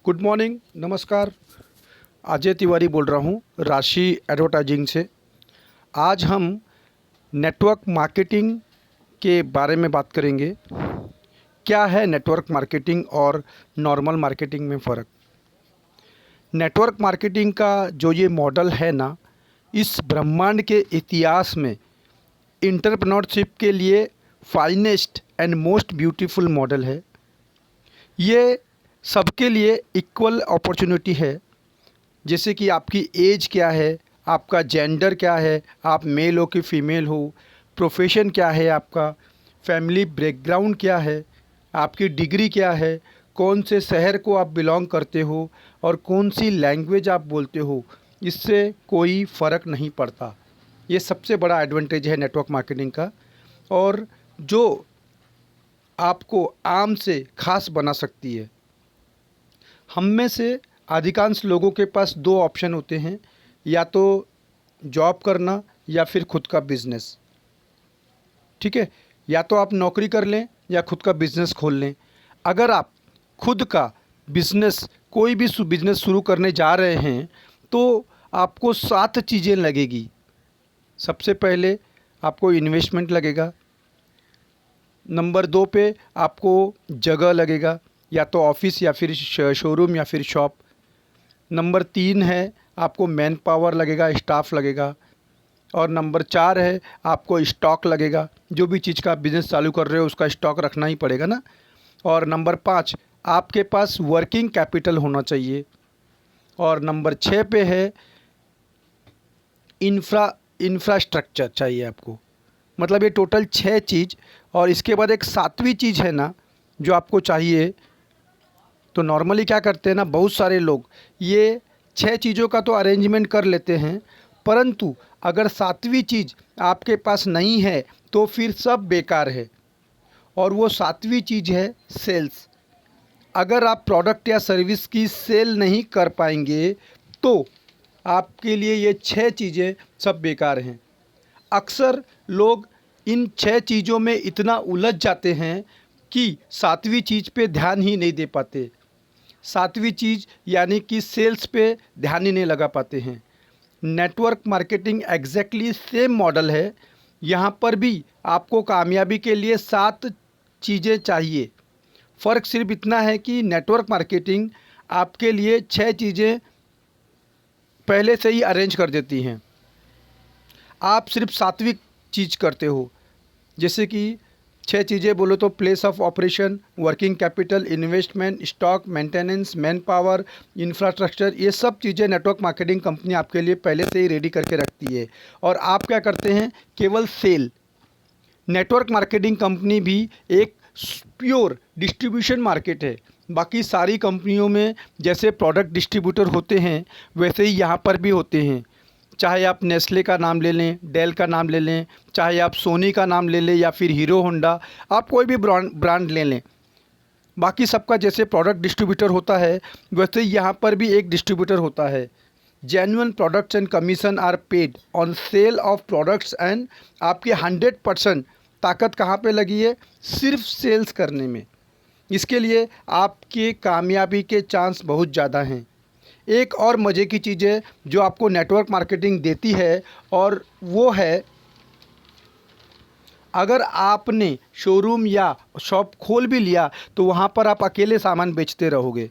Good morning, नमस्कार। अजय तिवारी बोल रहा हूँ राशि एडवर्टाइजिंग से। आज हम नेटवर्क मार्केटिंग के बारे में बात करेंगे। क्या है नेटवर्क मार्केटिंग और नॉर्मल मार्केटिंग में फ़र्क। नेटवर्क मार्केटिंग का जो ये मॉडल है ना, इस ब्रह्मांड के इतिहास में एंटरप्रेन्योरशिप के लिए finest and most beautiful model है। ये सबके लिए इक्वल अपॉर्चुनिटी है। जैसे कि आपकी एज क्या है, आपका जेंडर क्या है, आप मेल हो कि फीमेल हो, प्रोफेशन क्या है आपका, फैमिली बैकग्राउंड क्या है, आपकी डिग्री क्या है, कौन से शहर को आप बिलोंग करते हो और कौन सी लैंग्वेज आप बोलते हो, इससे कोई फ़र्क नहीं पड़ता। ये सबसे बड़ा एडवांटेज है नेटवर्क मार्केटिंग का, और जो आपको आम से ख़ास बना सकती है। हम में से अधिकांश लोगों के पास दो ऑप्शन होते हैं, या तो जॉब करना या फिर खुद का बिज़नेस। ठीक है, या तो आप नौकरी कर लें या खुद का बिज़नेस खोल लें। अगर आप खुद का बिज़नेस कोई भी बिज़नेस शुरू करने जा रहे हैं तो आपको 7 चीज़ें लगेगी। सबसे पहले आपको इन्वेस्टमेंट लगेगा। नंबर 2 पे आपको जगह लगेगा, या तो ऑफिस या फिर शोरूम या फिर शॉप। नंबर 3 है आपको मैन पावर लगेगा, स्टाफ लगेगा। और नंबर 4 है आपको स्टॉक लगेगा। जो भी चीज़ का बिज़नेस चालू कर रहे हो उसका स्टॉक रखना ही पड़ेगा ना। और नंबर 5 आपके पास वर्किंग कैपिटल होना चाहिए। और नंबर 6 पे है इंफ्रास्ट्रक्चर चाहिए आपको। मतलब ये टोटल 6 चीज़। और इसके बाद एक 7वीं चीज़ है ना जो आपको चाहिए। तो नॉर्मली क्या करते हैं ना, बहुत सारे लोग ये 6 चीज़ों का तो अरेंजमेंट कर लेते हैं, परंतु अगर 7वीं चीज़ आपके पास नहीं है तो फिर सब बेकार है। और वो 7वीं चीज़ है सेल्स। अगर आप प्रोडक्ट या सर्विस की सेल नहीं कर पाएंगे तो आपके लिए ये 6 चीज़ें सब बेकार हैं। अक्सर लोग इन 6 चीज़ों में इतना उलझ जाते हैं कि 7वीं चीज़ पे ध्यान ही नहीं दे पाते। 7वीं चीज़ यानी कि सेल्स पे ध्यान ही नहीं लगा पाते हैं। Network marketing exactly same model है। यहाँ पर भी आपको कामयाबी के लिए 7 चीज़ें चाहिए। फ़र्क सिर्फ इतना है कि नेटवर्क मार्केटिंग आपके लिए 6 चीज़ें पहले से ही अरेंज कर देती हैं। आप सिर्फ 7वीं चीज़ करते हो। जैसे कि 6 चीज़ें बोलो तो place of operation, working capital, investment, stock, maintenance, man power, infrastructure. ये सब चीज़ें नेटवर्क मार्केटिंग कंपनी आपके लिए पहले से ही रेडी करके रखती है। और आप क्या करते हैं, केवल सेल। नेटवर्क मार्केटिंग कंपनी भी एक प्योर डिस्ट्रीब्यूशन मार्केट है। बाकी सारी कंपनियों में जैसे प्रोडक्ट डिस्ट्रीब्यूटर होते हैं वैसे ही यहाँ पर भी होते हैं। चाहे आप नेस्ले का नाम ले लें, डेल का नाम ले लें, चाहे आप सोनी का नाम ले लें या फिर हीरो होंडा, आप कोई भी ब्रांड ले लें। बाकी सबका जैसे प्रोडक्ट डिस्ट्रीब्यूटर होता है वैसे ही यहाँ पर भी एक डिस्ट्रीब्यूटर होता है। Genuine products and commission are paid on sale of products and आपकी 100% ताकत कहाँ पे लगी है, सिर्फ सेल्स करने में। इसके लिए आपकी कामयाबी के चांस बहुत ज़्यादा हैं। एक और मज़े की चीज़ है जो आपको नेटवर्क मार्केटिंग देती है, और वो है अगर आपने शोरूम या शॉप खोल भी लिया तो वहाँ पर आप अकेले सामान बेचते रहोगे।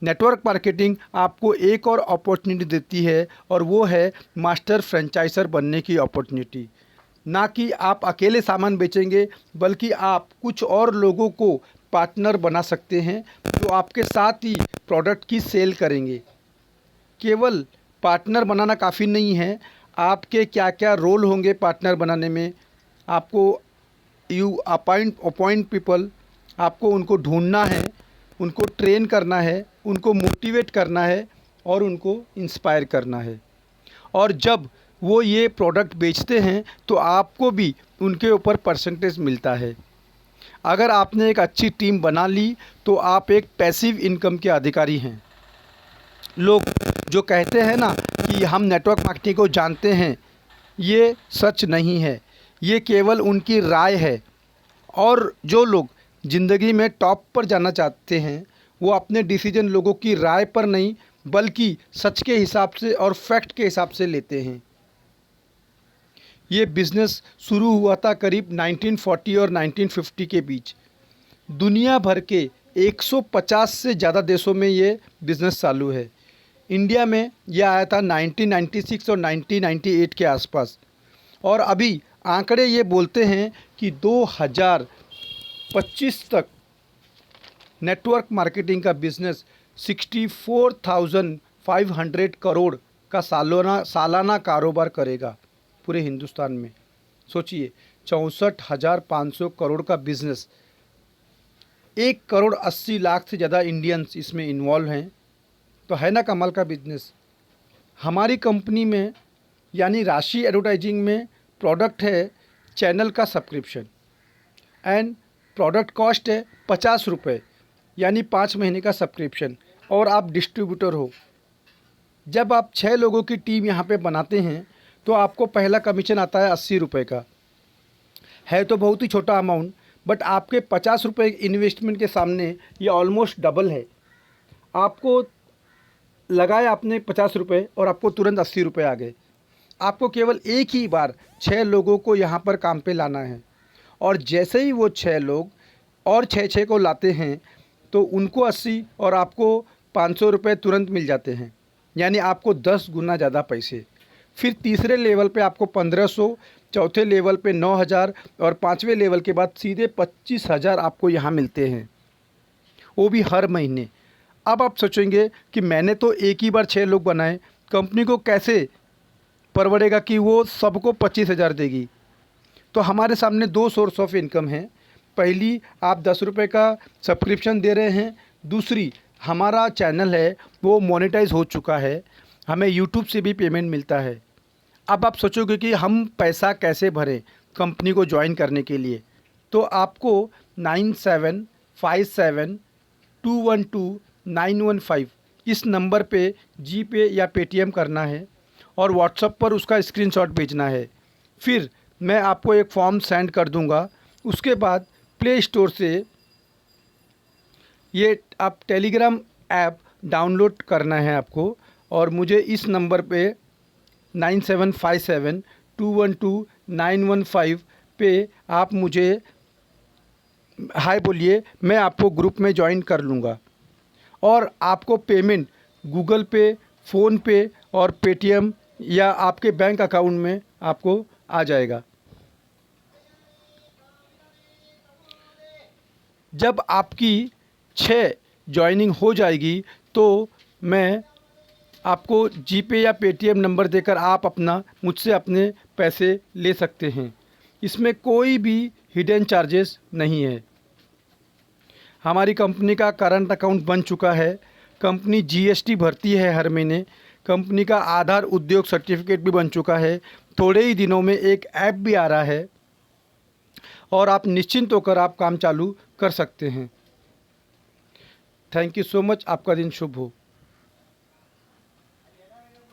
नेटवर्क मार्केटिंग आपको एक और अपॉर्चुनिटी देती है, और वो है मास्टर फ्रेंचाइजर बनने की अपॉर्चुनिटी। ना कि आप अकेले सामान बेचेंगे, बल्कि आप कुछ और लोगों को पार्टनर बना सकते हैं जो आपके साथ ही प्रोडक्ट की सेल करेंगे। केवल पार्टनर बनाना काफ़ी नहीं है, आपके क्या क्या रोल होंगे पार्टनर बनाने में। आपको यू अपॉइंट पीपल, आपको उनको ढूंढना है, उनको ट्रेन करना है, उनको मोटिवेट करना है और उनको इंस्पायर करना है। और जब वो ये प्रोडक्ट बेचते हैं तो आपको भी उनके ऊपर परसेंटेज मिलता है। अगर आपने एक अच्छी टीम बना ली तो आप एक पैसिव इनकम के अधिकारी हैं। लोग जो कहते हैं ना कि हम नेटवर्क मार्केटिंग को जानते हैं, ये सच नहीं है, ये केवल उनकी राय है। और जो लोग ज़िंदगी में टॉप पर जाना चाहते हैं वो अपने डिसीजन लोगों की राय पर नहीं बल्कि सच के हिसाब से और फैक्ट के हिसाब से लेते हैं। ये बिज़नेस शुरू हुआ था करीब 1940 और 1950 के बीच। दुनिया भर के 150 से ज़्यादा देशों में ये बिज़नेस चालू है। इंडिया में यह आया था 1996 और 1998 के आसपास, और अभी आंकड़े ये बोलते हैं कि 2025 तक नेटवर्क मार्केटिंग का बिज़नेस 64,500 करोड़ का सालाना कारोबार करेगा पूरे हिंदुस्तान में। सोचिए, 64,500 करोड़ का बिज़नेस, 1,80,00,000 से ज़्यादा इंडियंस इसमें इन्वॉल्व हैं। तो है ना कमाल का बिज़नेस। हमारी कंपनी में यानी राशि एडवर्टाइजिंग में प्रोडक्ट है चैनल का सब्सक्रिप्शन, एंड प्रोडक्ट कॉस्ट है 50 रुपये, यानी 5 महीने का सब्सक्रिप्शन, और आप डिस्ट्रीब्यूटर हो। जब आप 6 लोगों की टीम यहाँ पे बनाते हैं तो आपको पहला कमीशन आता है 80 रुपये का। है तो बहुत ही छोटा अमाउंट, बट आपके 50 रुपये इन्वेस्टमेंट के सामने ये ऑलमोस्ट डबल है। आपको लगाए आपने 50 रुपये और आपको तुरंत 80 रुपये आ गए। आपको केवल एक ही बार 6 लोगों को यहाँ पर काम पे लाना है, और जैसे ही वो 6 लोग और 6 को लाते हैं तो उनको 80 और आपको 500 रुपये तुरंत मिल जाते हैं, यानी आपको 10 गुना ज़्यादा पैसे। फिर तीसरे लेवल पे आपको 1500, चौथे लेवल पे 9,000 और 5वें लेवल के बाद सीधे 25,000 आपको यहाँ मिलते हैं, वो भी हर महीने। अब आप सोचेंगे कि मैंने तो एक ही बार 6 लोग बनाए, कंपनी को कैसे परवड़ेगा कि वो सबको 25,000 देगी। तो हमारे सामने 2 सोर्स ऑफ इनकम हैं। पहली, आप 10 रुपये का सब्सक्रिप्शन दे रहे हैं। दूसरी, हमारा चैनल है वो मोनेटाइज हो चुका है, हमें यूट्यूब से भी पेमेंट मिलता है। अब आप सोचोगे कि हम पैसा कैसे भरें कंपनी को ज्वाइन करने के लिए, तो आपको 9757212915 इस नंबर पे जीपे या पेटीएम करना है और व्हाट्सएप पर उसका स्क्रीनशॉट भेजना है। फिर मैं आपको एक फॉर्म सेंड कर दूंगा। उसके बाद प्ले स्टोर से ये आप टेलीग्राम ऐप डाउनलोड करना है आपको, और मुझे इस नंबर पे 9757212915 पे आप मुझे हाय बोलिए, मैं आपको ग्रुप में ज्वाइन कर लूँगा, और आपको पेमेंट गूगल पे, फ़ोन पे और पेटीएम या आपके बैंक अकाउंट में आपको आ जाएगा। जब आपकी 6 जॉइनिंग हो जाएगी तो मैं आपको जीपे या पेटीएम नंबर देकर आप मुझसे अपने पैसे ले सकते हैं। इसमें कोई भी हिडन चार्जेस नहीं है। हमारी कंपनी का करंट अकाउंट बन चुका है, कंपनी जीएसटी भरती है हर महीने, कंपनी का आधार उद्योग सर्टिफिकेट भी बन चुका है। थोड़े ही दिनों में एक ऐप भी आ रहा है, और आप निश्चिंत होकर आप काम चालू कर सकते हैं। Thank you so much. आपका दिन शुभ हो।